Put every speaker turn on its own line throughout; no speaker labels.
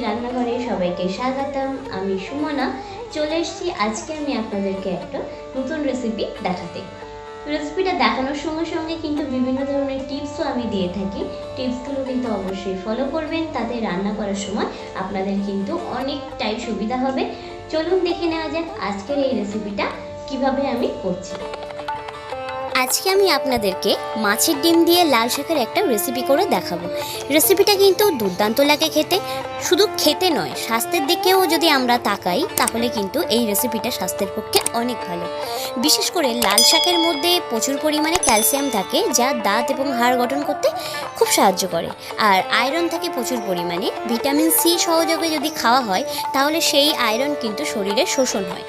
রান্নাঘরে সবাইকে স্বাগতম। আমি সুমনা চলে এসেছি আজকে আমি আপনাদেরকে একটা নতুন রেসিপি দেখাতে। রেসিপিটা দেখানোর সঙ্গে সঙ্গে কিন্তু বিভিন্ন ধরনের টিপসও আমি দিয়ে থাকি। টিপসগুলো কিন্তু অবশ্যই ফলো করবেন, তাতে রান্না করার সময় আপনাদের কিন্তু অনেকটাই সুবিধা হবে। চলুন দেখে নেওয়া যাক আজকের এই রেসিপিটা কিভাবে আমি করছি। আজকে আমি আপনাদেরকে মাছের ডিম দিয়ে লাল শাকের একটা রেসিপি করে দেখাবো। রেসিপিটা কিন্তু দুর্দান্ত লাগে খেতে, শুধু খেতে নয় স্বাস্থ্যের দিকেও যদি আমরা তাকাই তাহলে কিন্তু এই রেসিপিটা স্বাস্থ্যের পক্ষে অনেক ভালো। বিশেষ করে লাল শাকের মধ্যে প্রচুর পরিমাণে ক্যালসিয়াম থাকে, যা দাঁত এবং হাড় গঠন করতে খুব সাহায্য করে। আর আয়রন থাকে প্রচুর পরিমাণে। ভিটামিন সি সহযোগে যদি খাওয়া হয় তাহলে সেই আয়রন কিন্তু শরীরে শোষণ হয়।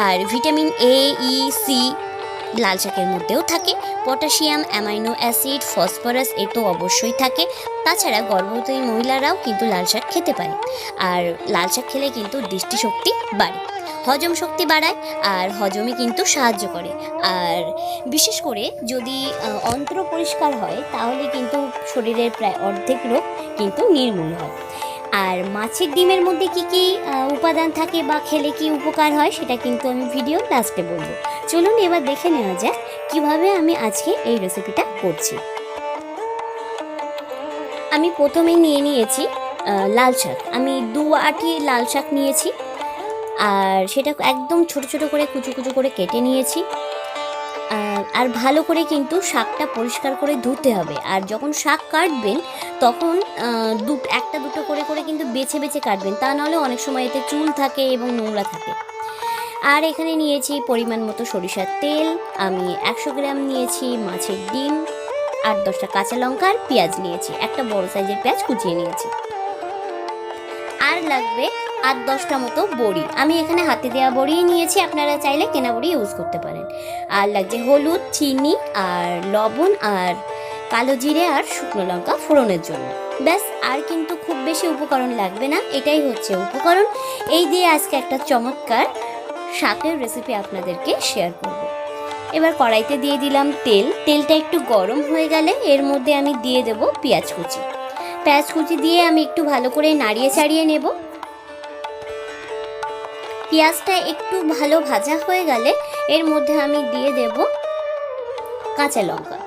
আর ভিটামিন এ, ই, সি লাল শাকের মধ্যেও থাকে। পটাশিয়াম, অ্যামাইনো অ্যাসিড, ফসফরাস এ তো অবশ্যই থাকে। তাছাড়া গর্ভবতী মহিলারাও কিন্তু লাল শাক খেতে পারে। আর লাল শাক খেলে কিন্তু দৃষ্টিশক্তি বাড়ে, হজম শক্তি বাড়ায়, আর হজমে কিন্তু সাহায্য করে। আর বিশেষ করে যদি অন্ত্র পরিষ্কার হয় তাহলে কিন্তু শরীরের প্রায় অর্ধেক রোগ কিন্তু নির্মূল হয়। আর মাছের ডিমের মধ্যে কি কি উপাদান থাকে বা খেলে কি উপকার হয় সেটা কিন্তু আমি ভিডিও লাস্টে বলবো। চলুন এবার দেখে নেওয়া যাক কিভাবে আমি আজকে এই রেসিপিটা করছি। আমি প্রথমে নিয়েছি লাল শাক। আমি 2 আঁটি লাল শাক নিয়েছি, আর সেটা একদম ছোট ছোট করে কুচু কুচু করে কেটে নিয়েছি। আর ভালো করে কিন্তু শাকটা পরিষ্কার করে ধুতে হবে। আর যখন শাক কাটবেন তখন একটা দুটো করে করে কিন্তু বেছে বেছে কাটবেন, তা নাহলে অনেক সময় এতে চুল থাকে এবং নোংরা থাকে। আর এখানে নিয়েছি পরিমাণ মতো সরিষার তেল, আমি 100 গ্রাম নিয়েছি মাছের ডিম, 8-10টা কাঁচা লঙ্কা আর পেঁয়াজ নিয়েছি, একটা বড় সাইজের পেঁয়াজ কুচিয়ে নিয়েছি। আর লাগবে 8-10টা মতো বড়ি। আমি এখানে হাতে দেওয়া বড়িই নিয়েছি, আপনারা চাইলে কেনা বড়ি ইউজ করতে পারেন। আর লাগছে হলুদ, চিনি আর লবণ আর কালো জিরে আর শুকনো লঙ্কা ফোড়নের জন্য। ব্যাস, আর কিন্তু খুব বেশি উপকরণ লাগবে না, এটাই হচ্ছে উপকরণ। এই দিয়ে আজকে একটা চমৎকার শাকের রেসিপি আপনাদেরকে শেয়ার করব। এবার কড়াইতে দিয়ে দিলাম তেল। তেলটা একটু গরম হয়ে গেলে এর মধ্যে আমি দিয়ে দেব পেঁয়াজ কুচি। পেঁয়াজ কুচি দিয়ে আমি একটু ভালো করে নাড়িয়ে চাড়িয়ে নেব। পেঁয়াজটা একটু ভালো ভাজা হয়ে গেলে এর মধ্যে আমি দিয়ে দেব কাঁচা লঙ্কা।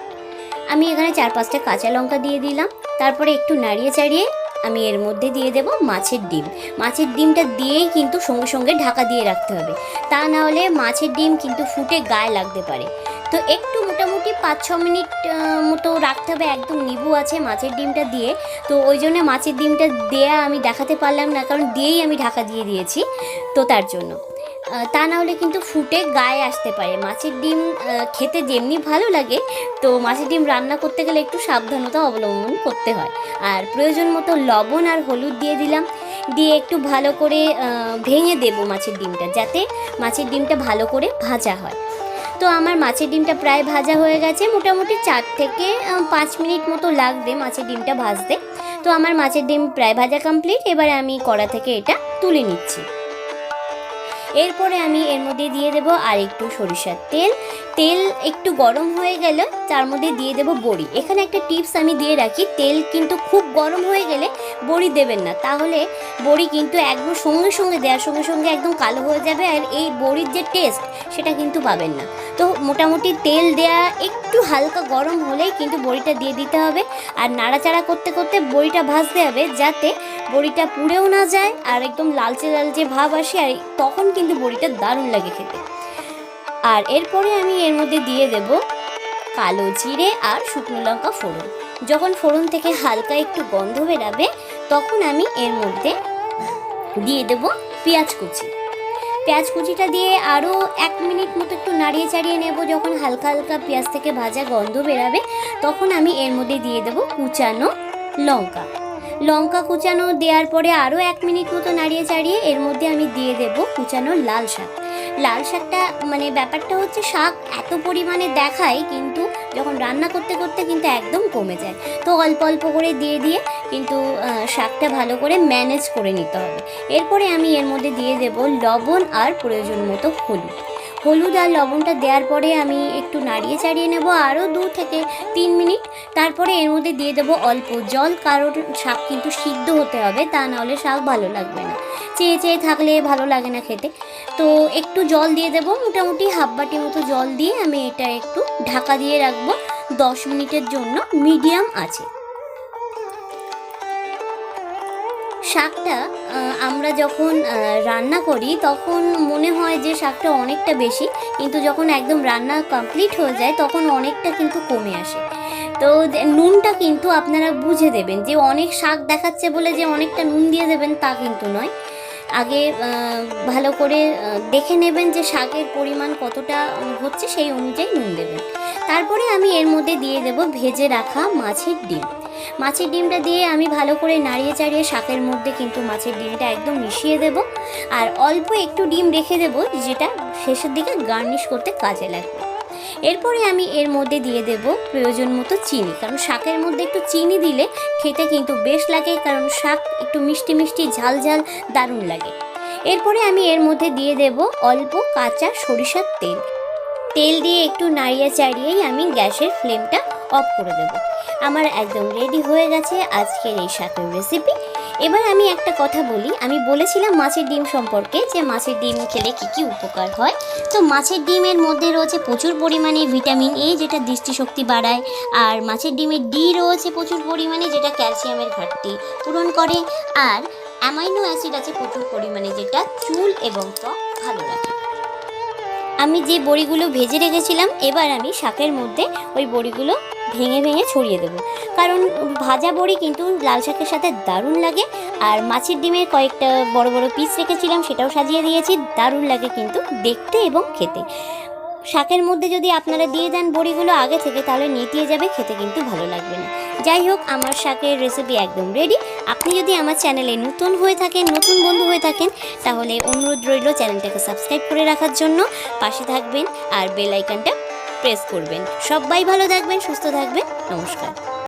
আমি এখানে 4-5টা কাঁচা লঙ্কা দিয়ে দিলাম। তারপরে একটু নাড়িয়ে চাড়িয়ে আমি এর মধ্যে দিয়ে দেব মাছের ডিম। মাছের ডিমটা দিয়েই কিন্তু সঙ্গে সঙ্গে ঢাকা দিয়ে রাখতে হবে, তা না হলে মাছের ডিম কিন্তু ফুটে গায়ে লাগতে পারে। তো একটু মোটামুটি 5-6 মিনিট মতো রাখতে হবে। একদম নিবু আছে মাছের ডিমটা দিয়ে, তো ওই জন্য মাছের ডিমটা দেয়া আমি দেখাতে পারলাম না, কারণ দিয়েই আমি ঢাকা দিয়ে দিয়েছি, তো তার জন্য। তা না হলে কিন্তু ফুটে গায়ে আসতে পারে। মাছের ডিম খেতে যেমনি ভালো লাগে, তো মাছের ডিম রান্না করতে গেলে একটু সাবধানতা অবলম্বন করতে হয়। আর প্রয়োজন মতো লবণ আর হলুদ দিয়ে দিলাম, দিয়ে একটু ভালো করে ভেঙে দেবো মাছের ডিমটা, যাতে মাছের ডিমটা ভালো করে ভাজা হয়। তো আমার মাছের ডিমটা প্রায় ভাজা হয়ে গেছে, মোটামুটি 4 থেকে 5 মিনিট মতো লাগবে মাছের ডিমটা ভাজতে। তো আমার মাছের ডিম প্রায় ভাজা কমপ্লিট। এবারে আমি কড়া থেকে এটা তুলে নিচ্ছি। এরপরে আমি এর মধ্যে দিয়ে দেব আর একটু সরিষার তেল। তেল একটু গরম হয়ে গেলে তার মধ্যে দিয়ে দেব বড়ি। এখানে একটা টিপস আমি দিয়ে রাখি, তেল কিন্তু খুব গরম হয়ে গেলে বড়ি দেবেন না, তাহলে বড়ি কিন্তু একদম সঙ্গে সঙ্গে দেওয়ার সঙ্গে সঙ্গে একদম কালো হয়ে যাবে, আর এই বড়ির যে টেস্ট সেটা কিন্তু পাবেন না। তো মোটামুটি তেল দেয়া একটু হালকা গরম হলেই কিন্তু বড়িটা দিয়ে দিতে হবে। আর নাড়াচাড়া করতে করতে বড়িটা ভাজতে হবে, যাতে বড়িটা পুড়েও না যায় আর একদম লালচে লালচে ভাব আসে, আর তখন কিন্তু বড়িটা দারুণ লাগে খেতে। আর এরপরে আমি এর মধ্যে দিয়ে দেব কালো জিরে আর শুকনো লঙ্কা ফোড়ন। যখন ফোড়ন থেকে হালকা একটু গন্ধ বেরাবে তখন আমি এর মধ্যে দিয়ে দেব পেঁয়াজ কুচি। পেঁয়াজ কুচিটা দিয়ে আরও 1 মিনিট মতো একটু নাড়িয়ে চাড়িয়ে নেব। যখন হালকা হালকা পেঁয়াজ থেকে ভাজা গন্ধ বেরাবে তখন আমি এর মধ্যে দিয়ে দেব কুচানো লঙ্কা। লঙ্কা কুচানো দেওয়ার পরে আরও 1 মিনিট মতো নাড়িয়ে চাড়িয়ে এর মধ্যে আমি দিয়ে দেব কুচানো লাল শাক। লাল শাকটা মানে ব্যাপারটা হচ্ছে শাক এত পরিমাণে দেখায়, কিন্তু যখন রান্না করতে করতে কিন্তু একদম কমে যায়। তো অল্প অল্প করে দিয়ে দিয়ে কিন্তু শাকটা ভালো করে ম্যানেজ করে নিতে হবে। এরপরে আমি এর মধ্যে দিয়ে দেব লবণ আর প্রয়োজন মতো হলুদ। হলুদ আর লবণটা দেওয়ার পরে আমি একটু নাড়িয়ে চাড়িয়ে নেব আরও 2 থেকে 3 মিনিট। তারপরে এর মধ্যে দিয়ে দেবো অল্প জল, কারণ শাক কিন্তু সিদ্ধ হতে হবে, তা নাহলে শাক ভালো লাগবে না, চেয়ে চেয়ে থাকলে ভালো লাগে না খেতে। তো একটু জল দিয়ে দেবো, মোটামুটি হাফ বাটি মতো জল দিয়ে আমি এটা একটু ঢাকা দিয়ে রাখবো 10 মিনিটের জন্য মিডিয়াম আছে। শাকটা আমরা যখন রান্না করি তখন মনে হয় যে শাকটা অনেকটা বেশি, কিন্তু যখন একদম রান্না কমপ্লিট হয়ে যায় তখন অনেকটা কিন্তু কমে আসে। তো নুনটা কিন্তু আপনারা বুঝে দেবেন, যে অনেক শাক দেখাচ্ছে বলে যে অনেকটা নুন দিয়ে দেবেন তা কিন্তু নয়। আগে ভালো করে দেখে নেবেন যে শাকের পরিমাণ কতটা হচ্ছে, সেই অনুযায়ী নুন দেবেন। তারপরে আমি এর মধ্যে দিয়ে দেব ভেজে রাখা মাছের ডিম। মাছের ডিমটা দিয়ে আমি ভালো করে নাড়িয়ে চাড়িয়ে শাকের মধ্যে কিন্তু মাছের ডিমটা একদম মিশিয়ে দেব। আর অল্প একটু ডিম রেখে দেব, যেটা শেষের দিকে গার্নিশ করতে কাজে লাগবে। এরপরে আমি এর মধ্যে দিয়ে দেব প্রয়োজন মতো চিনি, কারণ শাকের মধ্যে একটু চিনি দিলে খেতে কিন্তু বেশ লাগে, কারণ শাক একটু মিষ্টি মিষ্টি ঝাল ঝাল দারুণ লাগে। এরপরে আমি এর মধ্যে দিয়ে দেব অল্প কাঁচা সরিষার তেল। তেল দিয়ে একটু নাড়িয়ে চাড়িয়েই আমি গ্যাসের ফ্লেমটা অফ করে দেব। আমার একদম রেডি হয়ে গেছে আজকের এই শাকের রেসিপি। এবার আমি একটা কথা বলি, আমি বলেছিলাম মাছের ডিম সম্পর্কে, যে মাছের ডিম খেলে কী কী উপকার হয়। তো মাছের ডিমের মধ্যে রয়েছে প্রচুর পরিমাণে ভিটামিন এ, যেটা দৃষ্টিশক্তি বাড়ায়, আর মাছের ডিমে ডি রয়েছে প্রচুর পরিমাণে, যেটা ক্যালসিয়ামের ঘাটতি পূরণ করে, আর অ্যামাইনো অ্যাসিড আছে প্রচুর পরিমাণে, যেটা চুল এবং ত্বক ভালো রাখে। আমি যে বড়িগুলো ভেজে রেখেছিলাম, এবার আমি শাকের মধ্যে ওই বড়িগুলো ভেঙে ভেঙে ছড়িয়ে দেবো, কারণ ভাজা বড়ি কিন্তু লাল শাকের সাথে দারুণ লাগে। আর মাছের ডিমের কয়েকটা বড় বড় পিস রেখেছিলাম, সেটাও সাজিয়ে দিয়েছি, দারুণ লাগে কিন্তু দেখতে এবং খেতে। শাকের মধ্যে যদি আপনারা দিয়ে দেন বড়িগুলো আগে থেকে, তাহলে নেতিয়ে যাবে, খেতে কিন্তু ভালো লাগবে না। যাই হোক, আমার শাকের রেসিপি একদম রেডি। আপনি যদি আমার চ্যানেলে নতুন হয়ে থাকেন, নতুন বন্ধু হয়ে থাকেন, তাহলে অনুরোধ রইল চ্যানেলটাকে সাবস্ক্রাইব করে রাখার জন্য, পাশে থাকবেন আর বেল আইকনটা প্রেস করবেন। সবাই ভালো থাকবেন, সুস্থ থাকবেন, নমস্কার।